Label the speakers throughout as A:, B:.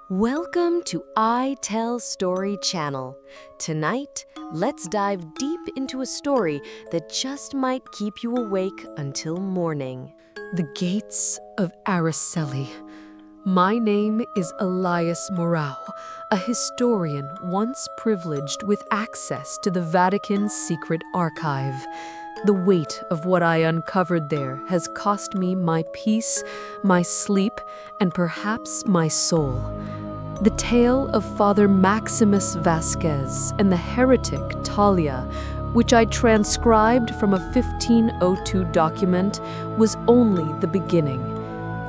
A: Welcome to I Tell Story Channel. Tonight, let's dive deep into a story that just might keep you awake until morning.
B: The Gates of Araceli. My name is Elias Morau, a historian once privileged with access to the Vatican's secret archive. The weight of what I uncovered there has cost me my peace, my sleep, and perhaps my soul. The tale of Father Maximus Vasquez and the heretic Talia, which I transcribed from a 1502 document, was only the beginning.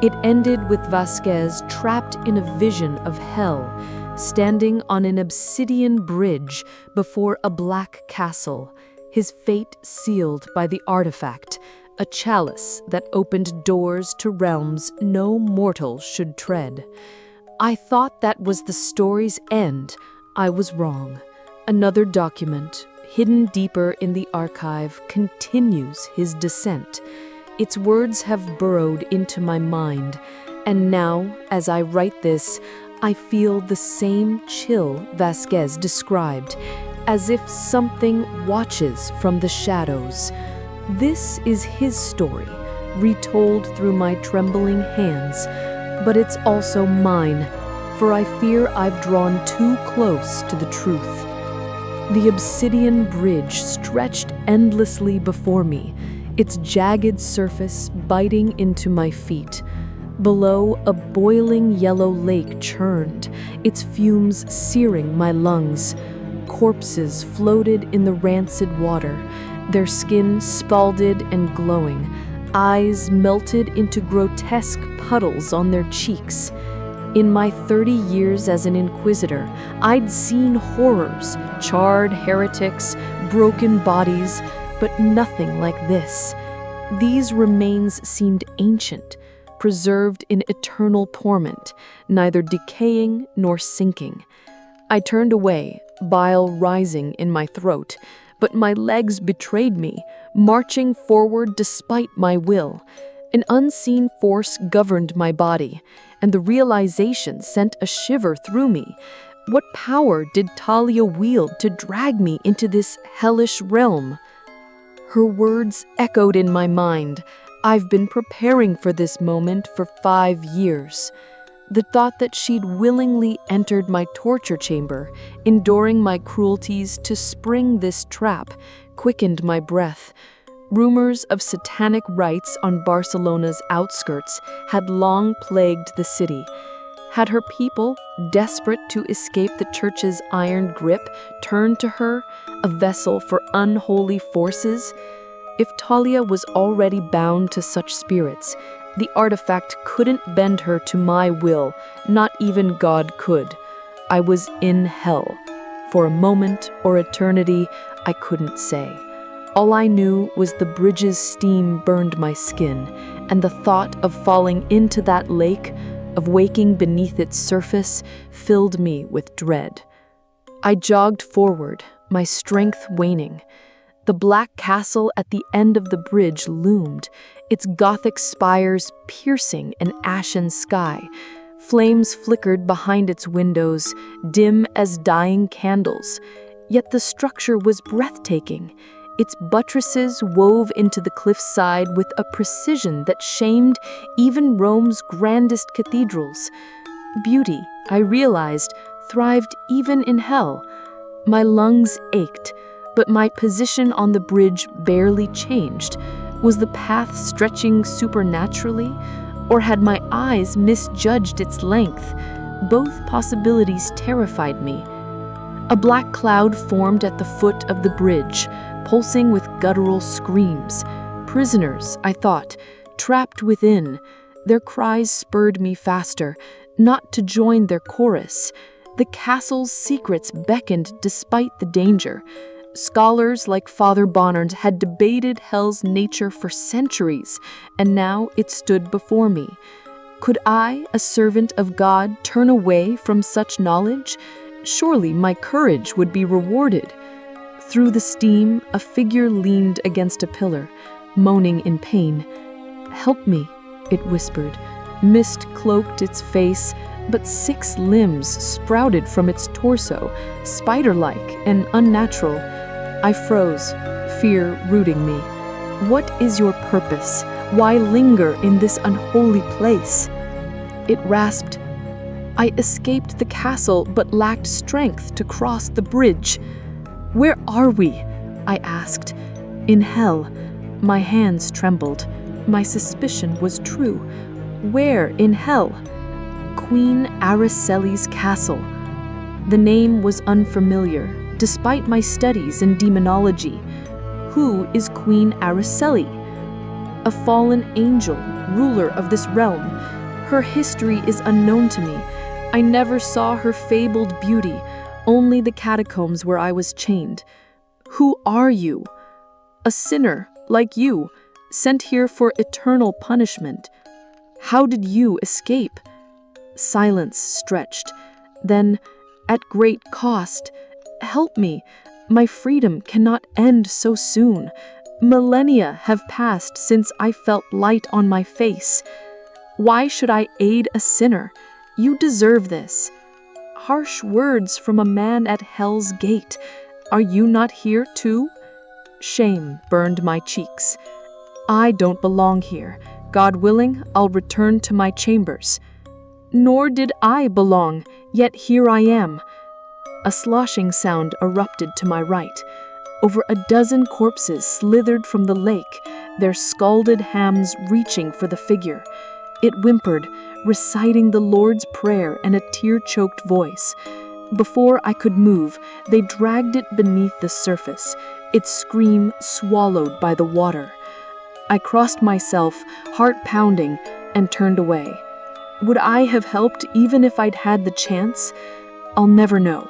B: It ended with Vasquez trapped in a vision of hell, standing on an obsidian bridge before a black castle, his fate sealed by the artifact, a chalice that opened doors to realms no mortal should tread. I thought that was the story's end. I was wrong. Another document, hidden deeper in the archive, continues his descent. Its words have burrowed into my mind, and now, as I write this, I feel the same chill Vasquez described, as if something watches from the shadows. This is his story, retold through my trembling hands, but it's also mine, for I fear I've drawn too close to the truth. The obsidian bridge stretched endlessly before me, its jagged surface biting into my feet. Below, a boiling yellow lake churned, its fumes searing my lungs. Corpses floated in the rancid water, their skin spalded and glowing, eyes melted into grotesque puddles on their cheeks. In my 30 years as an inquisitor, I'd seen horrors, charred heretics, broken bodies, but nothing like this. These remains seemed ancient, preserved in eternal torment, neither decaying nor sinking. I turned away, bile rising in my throat, but my legs betrayed me, marching forward despite my will. An unseen force governed my body, and the realization sent a shiver through me. What power did Talia wield to drag me into this hellish realm? Her words echoed in my mind. I've been preparing for this moment for 5 years. The thought that she'd willingly entered my torture chamber, enduring my cruelties to spring this trap, quickened my breath. Rumors of satanic rites on Barcelona's outskirts had long plagued the city. Had her people, desperate to escape the church's iron grip, turned to her, a vessel for unholy forces? If Talia was already bound to such spirits, the artifact couldn't bend her to my will, not even God could. I was in hell. For a moment or eternity, I couldn't say. All I knew was the bridge's steam burned my skin, and the thought of falling into that lake, of waking beneath its surface, filled me with dread. I jogged forward, my strength waning. The black castle at the end of the bridge loomed, its Gothic spires piercing an ashen sky. Flames flickered behind its windows, dim as dying candles. Yet the structure was breathtaking. Its buttresses wove into the cliffside with a precision that shamed even Rome's grandest cathedrals. Beauty, I realized, thrived even in hell. My lungs ached, but my position on the bridge barely changed. Was the path stretching supernaturally, or had my eyes misjudged its length? Both possibilities terrified me. A black cloud formed at the foot of the bridge, pulsing with guttural screams. Prisoners, I thought, trapped within. Their cries spurred me faster, not to join their chorus. The castle's secrets beckoned despite the danger. Scholars like Father Bonnard had debated hell's nature for centuries, and now it stood before me. Could I, a servant of God, turn away from such knowledge? Surely my courage would be rewarded. Through the steam, a figure leaned against a pillar, moaning in pain. "Help me," it whispered. Mist cloaked its face, but 6 limbs sprouted from its torso, spider-like and unnatural. I froze, fear rooting me. What is your purpose? Why linger in this unholy place? It rasped. I escaped the castle but lacked strength to cross the bridge. Where are we? I asked. In hell. My hands trembled. My suspicion was true. Where in hell? Queen Araceli's castle. The name was unfamiliar, despite my studies in demonology. Who is Queen Araceli? A fallen angel, ruler of this realm. Her history is unknown to me. I never saw her fabled beauty, only the catacombs where I was chained. Who are you? A sinner, like you, sent here for eternal punishment. How did you escape? Silence stretched. Then, at great cost, help me. My freedom cannot end so soon. Millennia have passed since I felt light on my face. Why should I aid a sinner? You deserve this. Harsh words from a man at hell's gate. Are you not here too? Shame burned my cheeks. I don't belong here. God willing, I'll return to my chambers. Nor did I belong, yet here I am. A sloshing sound erupted to my right. Over a dozen corpses slithered from the lake, their scalded hams reaching for the figure. It whimpered, reciting the Lord's Prayer in a tear-choked voice. Before I could move, they dragged it beneath the surface, its scream swallowed by the water. I crossed myself, heart pounding, and turned away. Would I have helped even if I'd had the chance? I'll never know.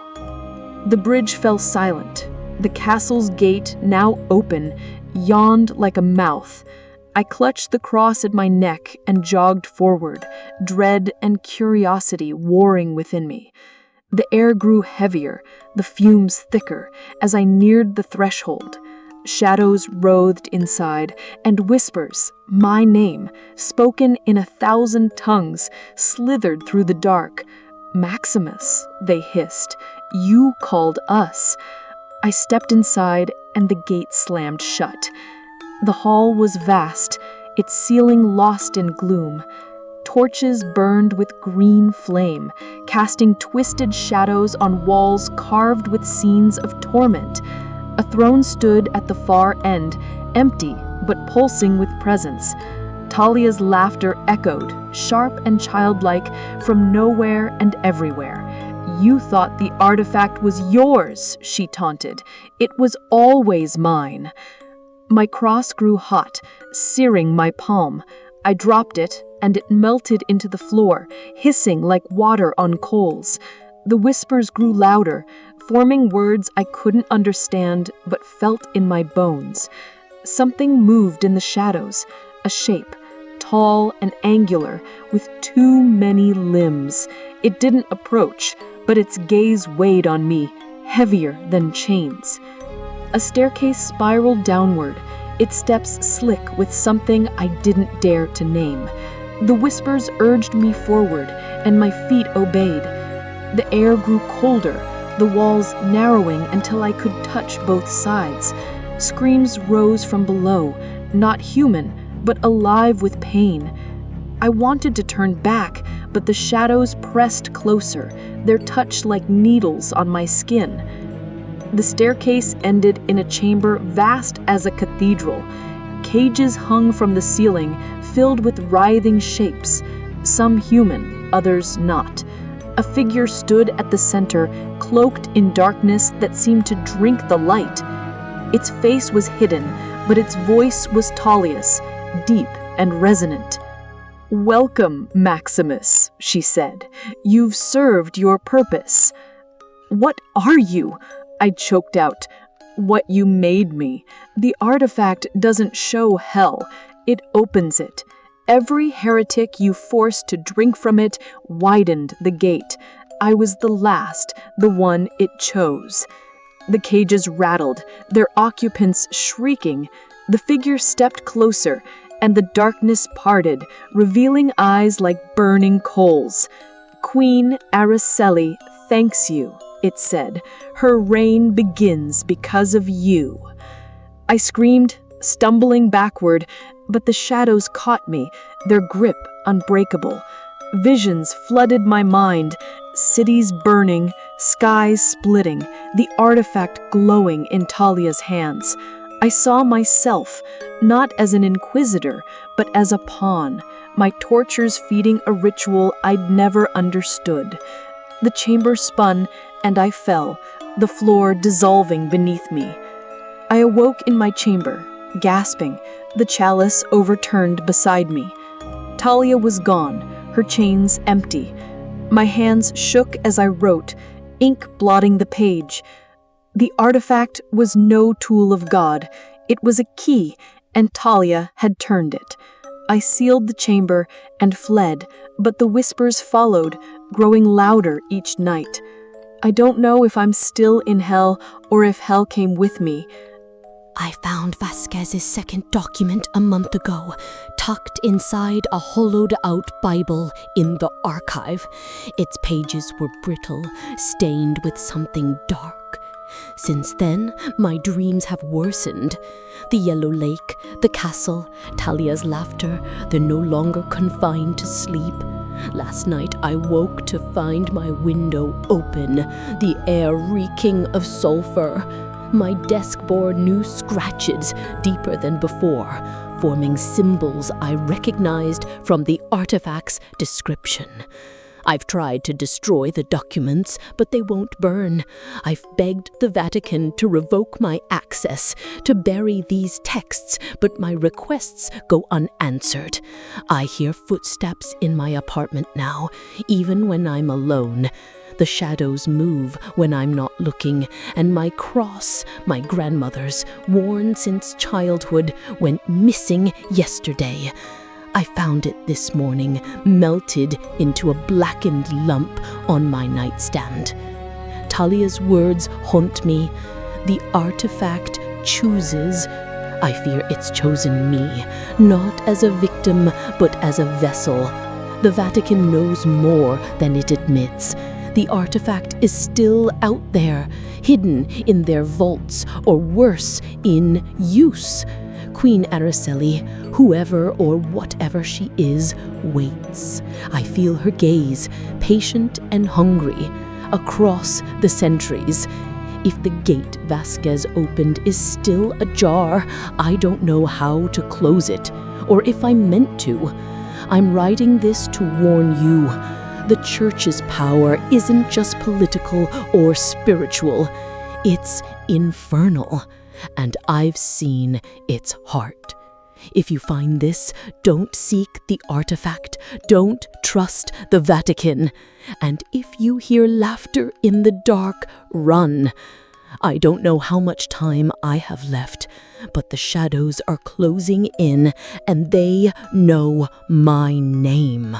B: The bridge fell silent. The castle's gate, now open, yawned like a mouth. I clutched the cross at my neck and jogged forward, dread and curiosity warring within me. The air grew heavier, the fumes thicker, as I neared the threshold. Shadows writhed inside, and whispers, my name, spoken in 1,000 tongues, slithered through the dark. Maximus, they hissed, you called us. I stepped inside, and the gate slammed shut. The hall was vast, its ceiling lost in gloom. Torches burned with green flame, casting twisted shadows on walls carved with scenes of torment. A throne stood at the far end, empty but pulsing with presence. Talia's laughter echoed, sharp and childlike, from nowhere and everywhere. You thought the artifact was yours, she taunted. It was always mine. My cross grew hot, searing my palm. I dropped it, and it melted into the floor, hissing like water on coals. The whispers grew louder, forming words I couldn't understand but felt in my bones. Something moved in the shadows, a shape, tall and angular, with too many limbs. It didn't approach, but its gaze weighed on me, heavier than chains. A staircase spiraled downward, its steps slick with something I didn't dare to name. The whispers urged me forward, and my feet obeyed. The air grew colder, the walls narrowing until I could touch both sides. Screams rose from below, not human, but alive with pain. I wanted to turn back, but the shadows pressed closer, their touch like needles on my skin. The staircase ended in a chamber vast as a cathedral. Cages hung from the ceiling, filled with writhing shapes, some human, others not. A figure stood at the center, cloaked in darkness that seemed to drink the light. Its face was hidden, but its voice was Talia's, deep and resonant. "Welcome, Maximus," she said. "You've served your purpose." "What are you?" I choked out. "What you made me. The artifact doesn't show hell. It opens it. Every heretic you forced to drink from it widened the gate. I was the last, the one it chose." The cages rattled, their occupants shrieking. The figure stepped closer, and the darkness parted, revealing eyes like burning coals.
C: Queen Araceli thanks you, it said. Her reign begins because of you. I screamed, stumbling backward, but the shadows caught me, their grip unbreakable. Visions flooded my mind, cities burning, skies splitting, the artifact glowing in Talia's hands. I saw myself, not as an inquisitor, but as a pawn, my tortures feeding a ritual I'd never understood. The chamber spun, and I fell, the floor dissolving beneath me. I awoke in my chamber, gasping, the chalice overturned beside me. Talia was gone, her chains empty. My hands shook as I wrote, ink blotting the page. The artifact was no tool of God. It was a key, and Talia had turned it. I sealed the chamber and fled, but the whispers followed, growing louder each night. I don't know if I'm still in hell or if hell came with me.
D: I found Vasquez's second document a month ago, tucked inside a hollowed-out Bible in the archive. Its pages were brittle, stained with something dark. Since then, my dreams have worsened. The yellow lake, the castle, Talia's laughter, they're no longer confined to sleep. Last night I woke to find my window open, the air reeking of sulfur. My desk bore new scratches deeper than before, forming symbols I recognized from the artifact's description. I've tried to destroy the documents, but they won't burn. I've begged the Vatican to revoke my access, to bury these texts, but my requests go unanswered. I hear footsteps in my apartment now, even when I'm alone. The shadows move when I'm not looking, and my cross, my grandmother's, worn since childhood, went missing yesterday. I found it this morning, melted into a blackened lump on my nightstand. Talia's words haunt me. The artifact chooses. I fear it's chosen me, not as a victim, but as a vessel. The Vatican knows more than it admits. The artifact is still out there, hidden in their vaults, or worse, in use. Queen Araceli, whoever or whatever she is, waits. I feel her gaze, patient and hungry, across the centuries. If the gate Vasquez opened is still ajar, I don't know how to close it, or if I'm meant to. I'm writing this to warn you. The Church's power isn't just political or spiritual. It's infernal. And I've seen its heart. If you find this, don't seek the artifact. Don't trust the Vatican. And if you hear laughter in the dark, run. I don't know how much time I have left, but the shadows are closing in, and they know my name.